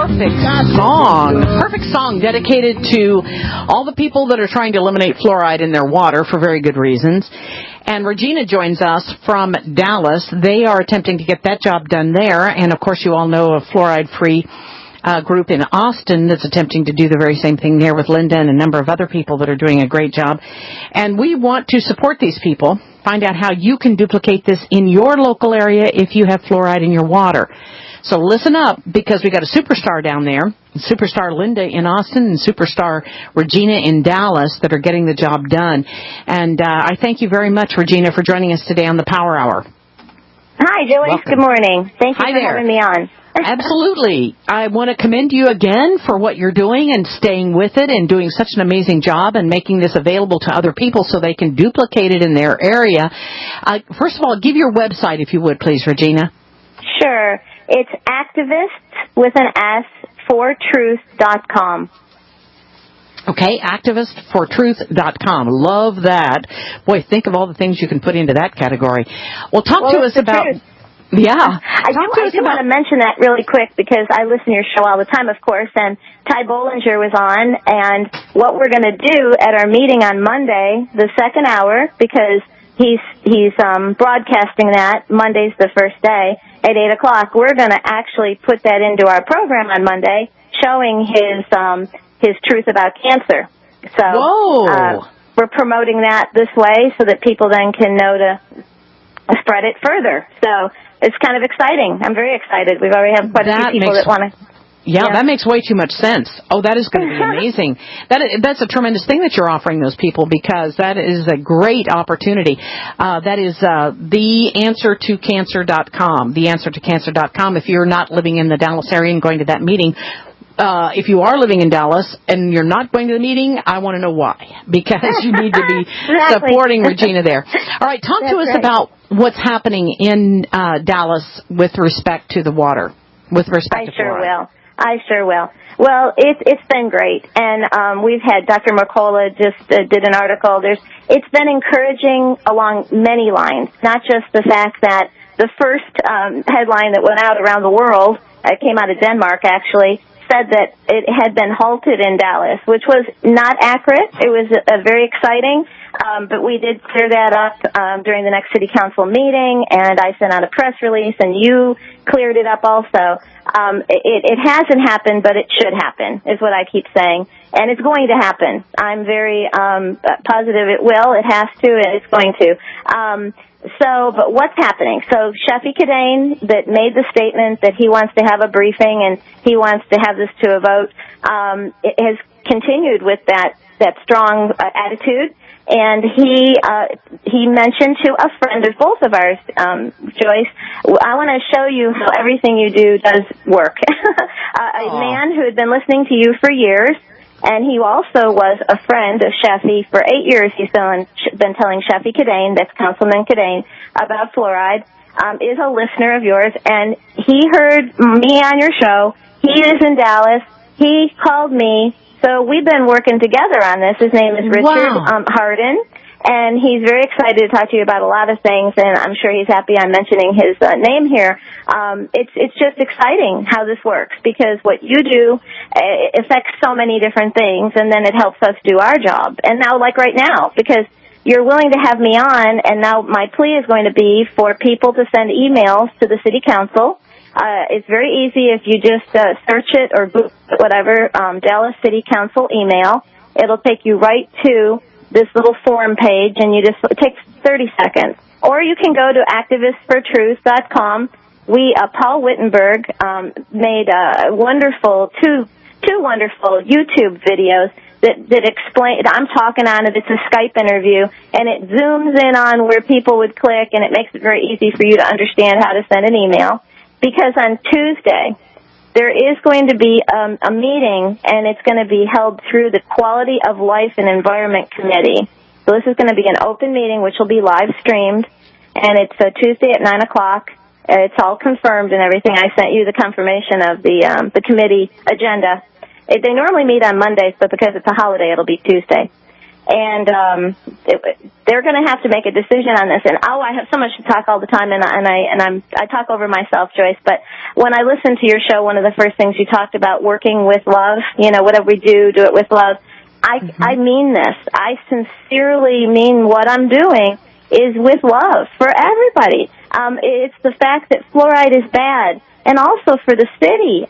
Perfect song dedicated to all the people that are trying to eliminate fluoride in their water for very good reasons. And Regina joins us from Dallas. They are attempting to get that job done there. And, of course, you all know a fluoride-free group in Austin that's attempting to do the very same thing there with Linda and a number of other people that are doing a great job. And we want to support these people, find out how you can duplicate this in your local area if you have fluoride in your water. So listen up, because we got a superstar down there, superstar Linda in Austin and superstar Regina in Dallas that are getting the job done. And I thank you very much, Regina, for joining us today on the Power Hour. Hi, Joyce. Welcome. Good morning. Thank you for having me on. Absolutely. I want to commend you again for what you're doing and staying with it and doing such an amazing job and making this available to other people so they can duplicate it in their area. First of all, give your website, if you would, please, Regina. Sure. It's activistwithanS4truth.com. Okay, activistfortruth.com. Love that. Boy, think of all the things you can put into that category. Well, talk to us about... Truth. Yeah. I do want to mention that really quick because I listen to your show all the time, of course, and Ty Bollinger was on, and what we're going to do at our meeting on Monday, the second hour, because he's broadcasting that, Monday's the first day, at 8 o'clock, we're going to actually put that into our program on Monday, showing his truth about cancer. So we're promoting that this way so that people then can know to spread it further. So it's kind of exciting. I'm very excited. We've already have quite a few people that want to. Yeah, that makes way too much sense. Oh, that is going to be amazing. That's a tremendous thing that you're offering those people, because that is a great opportunity. That is theanswertocancer.com. Theanswertocancer.com. If you're not living in the Dallas area and going to that meeting, if you are living in Dallas and you're not going to the meeting, I want to know why, because you need to be supporting Regina there. All right, talk to us about what's happening in Dallas with respect to the water, with respect to fluoride. I sure will. Well, it's been great, and we've had Dr. Mercola just did an article. It's been encouraging along many lines, not just the fact that the first headline that went out around the world, it came out of Denmark actually, said that it had been halted in Dallas, which was not accurate. It was very exciting, but we did clear that up during the next city council meeting, and I sent out a press release, and you cleared it up also. It hasn't happened, but it should happen, is what I keep saying, and it's going to happen. I'm very positive it will. It has to, and it's going to. But what's happening? So Shafi Kadane, that made the statement that he wants to have a briefing and he wants to have this to a vote, it has continued with that strong attitude. And he mentioned to a friend of both of ours, Joyce, I want to show you how everything you do does work. A man who had been listening to you for years, and he also was a friend of Shafi for 8 years. He's been telling Shafi Kadane, that's Councilman Kadane, about fluoride, is a listener of yours, and he heard me on your show. He is in Dallas. He called me. So we've been working together on this. His name is Richard Hardin, and he's very excited to talk to you about a lot of things, and I'm sure he's happy I'm mentioning his name here. It's just exciting how this works, because what you do affects so many different things, and then it helps us do our job. And now, like right now, because you're willing to have me on, and now my plea is going to be for people to send emails to the city council. It's very easy if you just search it or Google it, whatever, Dallas City Council email. It'll take you right to this little forum page, and it takes 30 seconds. Or you can go to activistfortruth.com. Paul Wittenberg made two wonderful YouTube videos that explain. I'm talking on it. It's a Skype interview, and it zooms in on where people would click, and it makes it very easy for you to understand how to send an email. Because on Tuesday, there is going to be a meeting, and it's going to be held through the Quality of Life and Environment Committee. So this is going to be an open meeting, which will be live streamed, and it's Tuesday at 9 o'clock. It's all confirmed and everything. I sent you the confirmation of the committee agenda. They normally meet on Mondays, but because it's a holiday, it'll be Tuesday. and they're going to have to make a decision on this. And I have so much to talk all the time, and I talk over myself, Joyce. But when I listened to your show, one of the first things you talked about working with love. Whatever we do it with love. I mean this. I sincerely mean what I'm doing is with love for everybody. It's the fact that fluoride is bad. And also for the city,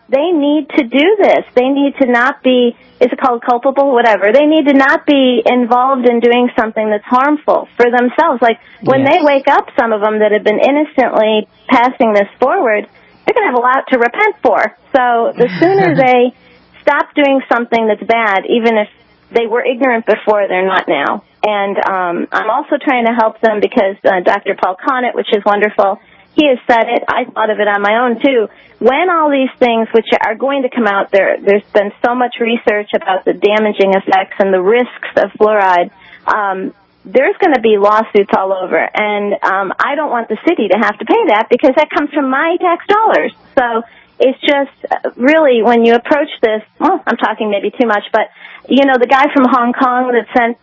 they need to do this. They need to not be, is it called culpable? Whatever. They need to not be involved in doing something that's harmful for themselves. Like when they wake up, some of them that have been innocently passing this forward, they're going to have a lot to repent for. So the sooner they stop doing something that's bad, even if they were ignorant before, they're not now. And I'm also trying to help them because Dr. Paul Connett, which is wonderful, he has said it. I thought of it on my own, too. When all these things, which are going to come out, there's been so much research about the damaging effects and the risks of fluoride, there's going to be lawsuits all over. And I don't want the city to have to pay that because that comes from my tax dollars. So it's just really when you approach this, well, I'm talking maybe too much, but, the guy from Hong Kong that sent,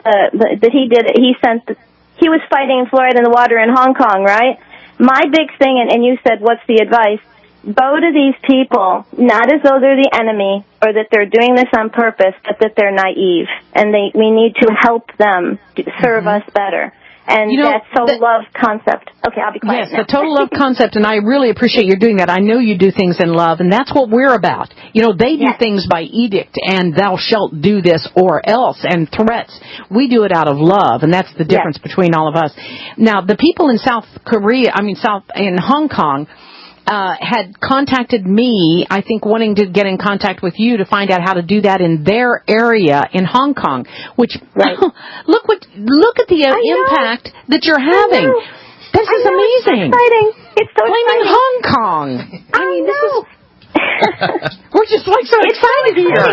he was fighting fluoride in the water in Hong Kong, right? My big thing, and you said, what's the advice? Go to these people, not as though they're the enemy or that they're doing this on purpose, but that they're naive. And we need to help them serve us better. And that's love concept. Okay, I'll be quiet now. Yes, the total love concept, and I really appreciate you doing that. I know you do things in love, and that's what we're about. They do things by edict, and thou shalt do this or else, and threats. We do it out of love, and that's the difference between all of us. Now, the people in in Hong Kong, had contacted me, I think wanting to get in contact with you to find out how to do that in their area in Hong Kong, which, look at the impact that you're having. This is amazing. It's exciting. It's so exciting. Hong Kong. I mean, this is, we're just so excited here.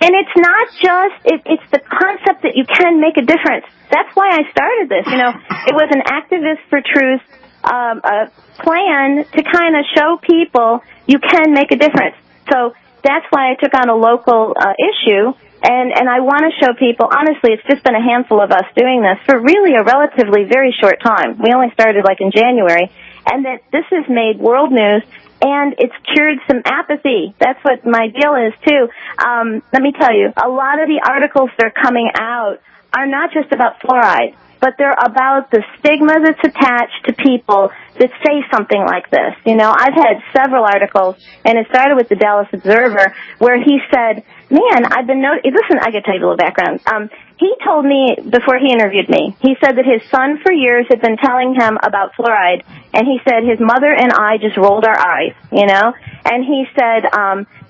And it's not just, it's the concept that you can make a difference. That's why I started this. It was an Activist for Truth a plan to kind of show people you can make a difference. So that's why I took on a local issue, and I want to show people, honestly, it's just been a handful of us doing this for really a relatively very short time. We only started in January, and that this has made world news, and it's cured some apathy. That's what my deal is, too. Let me tell you, a lot of the articles that are coming out are not just about fluoride, but they're about the stigma that's attached to people that say something like this. I've had several articles, and it started with the Dallas Observer, where he said, man, I've been listen, I got to tell you a little background. He told me, before he interviewed me, he said that his son for years had been telling him about fluoride, and he said his mother and I just rolled our eyes, and he said,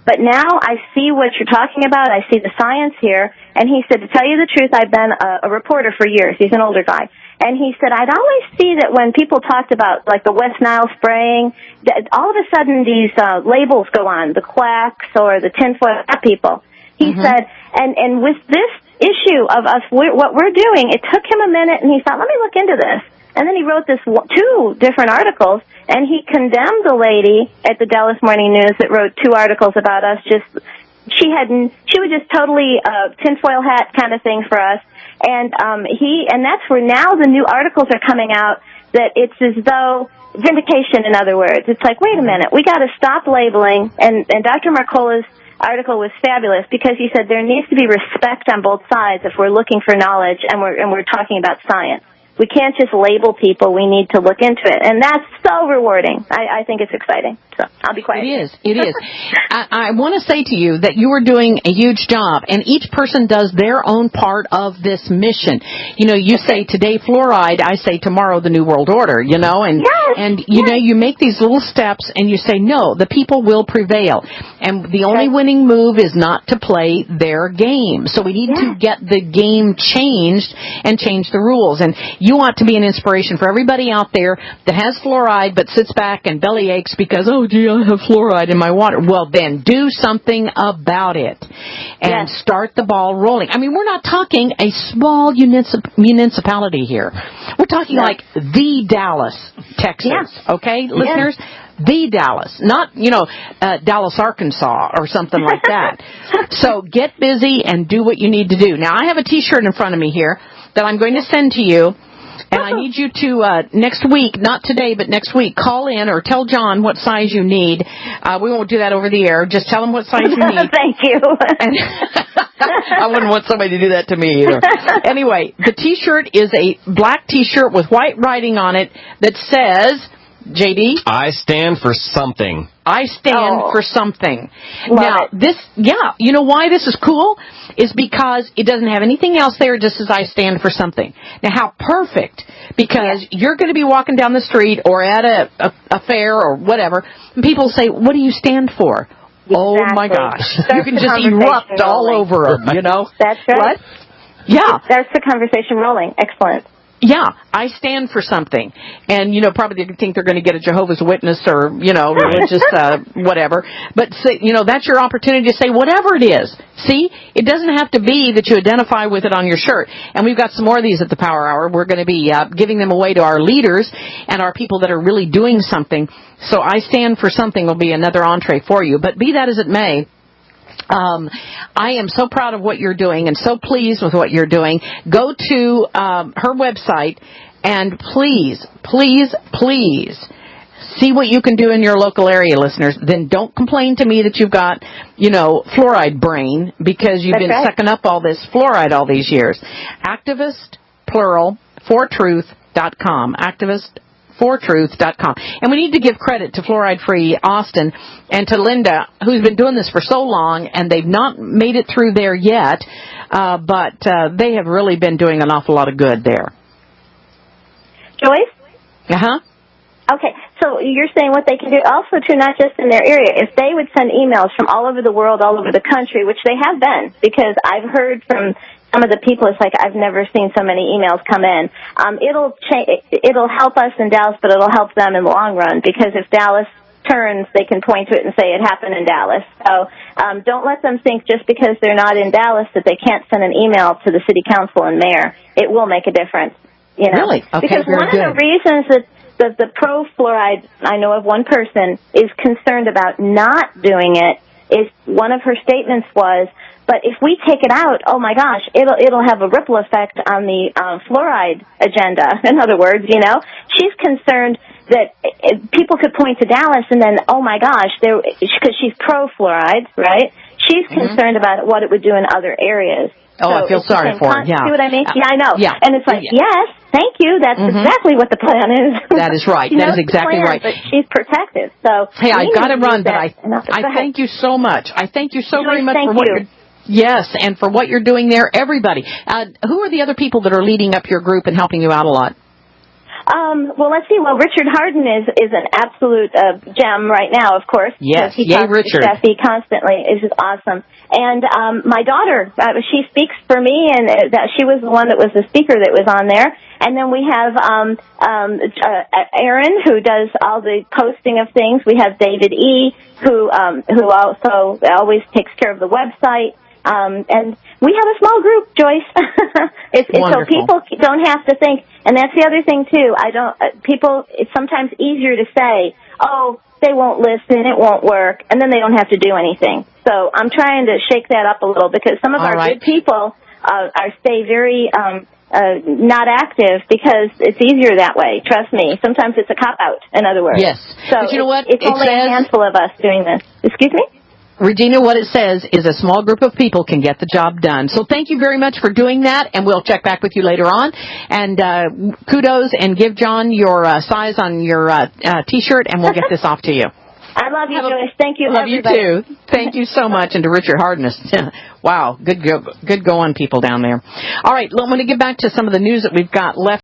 but now I see what you're talking about. I see the science here. And he said, to tell you the truth, I've been a reporter for years. He's an older guy. And he said, I'd always see that when people talked about, like, the West Nile spraying, that all of a sudden these labels go on, the quacks or the tinfoil hat people. He said, and with this issue of us, what we're doing, it took him a minute, and he thought, let me look into this. And then he wrote two different articles, and he condemned the lady at the Dallas Morning News that wrote two articles about us. She was just totally tinfoil hat kind of thing for us. And that's where now the new articles are coming out that it's as though vindication, in other words. It's like, wait a minute, we got to stop labeling. And Dr. Marcola's article was fabulous because he said there needs to be respect on both sides if we're looking for knowledge and we're talking about science. We can't just label people. We need to look into it. And that's so rewarding. I think it's exciting. So I'll be quiet. It is. I want to say to you that you are doing a huge job, and each person does their own part of this mission. You say today fluoride, I say tomorrow the New World Order, and you make these little steps and you say, no, the people will prevail. And the only winning move is not to play their game. So we need to get the game changed and change the rules. And you want to be an inspiration for everybody out there that has fluoride but sits back and belly aches because, oh, gee, I have fluoride in my water. Well, then do something about it and start the ball rolling. I mean, we're not talking a small municipality here. We're talking like the Dallas, Texas. Okay, listeners? The Dallas, not, Dallas, Arkansas or something like that. So get busy and do what you need to do. Now, I have a T-shirt in front of me here that I'm going to send to you. And I need you to, next week, not today, but next week, call in or tell John what size you need. We won't do that over the air. Just tell him what size you need. Thank you. I wouldn't want somebody to do that to me either. Anyway, the T-shirt is a black T-shirt with white writing on it that says, JD? I stand for something. I stand for something. Love it. You know why this is cool? Is because it doesn't have anything else there, just as I stand for something. Now, how perfect, because you're going to be walking down the street or at a fair or whatever, and people say, what do you stand for? Exactly. Oh, my gosh. You can just erupt all over them, That's right. What? Yeah. That's the conversation rolling. Excellent. Yeah, I stand for something. And, probably they think they're going to get a Jehovah's Witness or, religious, whatever. But, that's your opportunity to say whatever it is. See, it doesn't have to be that you identify with it on your shirt. And we've got some more of these at the Power Hour. We're going to be giving them away to our leaders and our people that are really doing something. So I stand for something will be another entree for you. But be that as it may, I am so proud of what you're doing and so pleased with what you're doing. Go to her website and please, please, please see what you can do in your local area, listeners. Then don't complain to me that you've got, fluoride brain because you've been sucking up all this fluoride all these years. Activist, plural, fortruth.com. activistfortruth.com. And we need to give credit to Fluoride Free Austin and to Linda, who's been doing this for so long, and they've not made it through there yet, but they have really been doing an awful lot of good there. Joyce? Uh-huh. Okay, so you're saying what they can do also, too, not just in their area. If they would send emails from all over the world, all over the country, which they have been, because I've heard from some of the people, it's like I've never seen so many emails come in. It'll help us in Dallas, but it'll help them in the long run, because if Dallas turns, they can point to it and say it happened in Dallas. So don't let them think just because they're not in Dallas that they can't send an email to the city council and mayor. It will make a difference. Really? Okay, because one of the reasons that the pro-fluoride, I know of one person, is concerned about not doing it, is one of her statements was, but if we take it out, oh my gosh, it'll have a ripple effect on the fluoride agenda. In other words, she's concerned that people could point to Dallas and then, oh my gosh, because she's pro-fluoride, right? She's concerned about what it would do in other areas. Oh, I feel sorry for her, yeah. See what I mean? Yeah, I know. Yeah. And it's like, yes, thank you, that's exactly what the plan is. That is right. That is exactly right. But she's protective. So hey, I've got to run, but I thank you so much. I thank you so very much for what you're... Yes, and for what you're doing there, everybody. Who are the other people that are leading up your group and helping you out a lot? Well, let's see. Well, Richard Harden is an absolute gem right now, of course. Yes, he yay, Richard. Steffi constantly. It's just awesome. And my daughter, she speaks for me, and she was the one that was the speaker that was on there. And then we have Aaron, who does all the posting of things. We have David E., who also always takes care of the website. And we have a small group, Joyce. It's so people don't have to think. And that's the other thing too. It's sometimes easier to say, oh, they won't listen, it won't work, and then they don't have to do anything. So I'm trying to shake that up a little, because some of our good people stay very not active because it's easier that way. Trust me. Sometimes it's a cop-out, in other words. Yes. So but you know what? It's only a handful of us doing this. Excuse me? Regina, what it says is a small group of people can get the job done. So thank you very much for doing that, and we'll check back with you later on. And kudos, and give John your size on your T-shirt, and we'll get this off to you. I love you, Joyce. Thank you, everybody. Love you, too. Thank you so much. And to Richard Hardness. Wow, good going, people down there. All right, I'm going to get back to some of the news that we've got left.